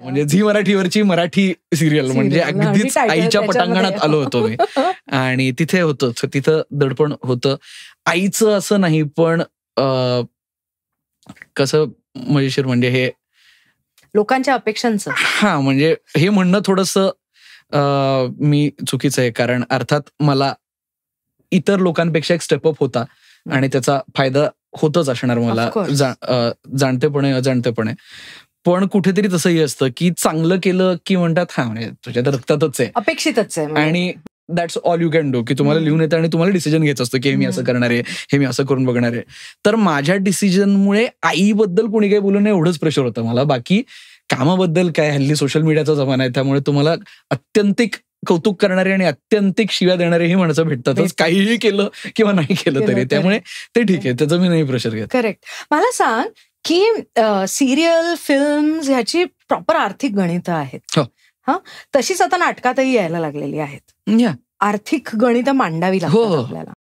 म्हणजे Zee मराठीवरची Marathi serial म्हणजे अगदीच आईच्या पटांगणात आलो होतो मी. आणि तिथे होतं, तिथं दडपण होतं आईचं असं नाही, पण कसं मजेशीर म्हणजे हे लोकांच्या अपेक्षांचं. हा, म्हणजे हे म्हणणं थोडंसं मी चुकीचं आहे, कारण अर्थात मला इतर लोकांपेक्षा एक स्टेपअप होता आणि त्याचा फायदा होतच असणार मला जाणतेपणे अजाणतेपणे. पण कुठेतरी तसंही असतं की चांगलं केलं की म्हणतात हा म्हणजे तुझ्या तर रक्तातच आहे, अपेक्षितच आहे, आणि that's all you can do, की तुम्हाला लिहून येतं आणि तुम्हाला डिसिजन घ्यायचं असतं की हे मी असं करणार आहे, हे मी असं करून बघणार आहे. तर माझ्या डिसिजनमुळे आईबद्दल कोणी काही बोलू नये एवढंच प्रेशर होतं मला. बाकी कामाबद्दल काय, हल्ली सोशल मीडियाचा जमाना आहे, त्यामुळे तुम्हाला अत्यंतिक कौतुक करणारे आणि अत्यंतिक शिव्या देणारे ही माणसं भेटतातच, काहीही केलं किंवा नाही केलं तरी. त्यामुळे ते ठीक आहे, त्याचं मी नाही प्रेशर घेत. करेक्ट. मला सांग की सिरियल, फिल्म ह्याची प्रॉपर आर्थिक गणितं आहेत, तशीच आता नाटकातही यायला लागलेली आहेत. आर्थिक गणितं मांडावी लागतात आपल्याला.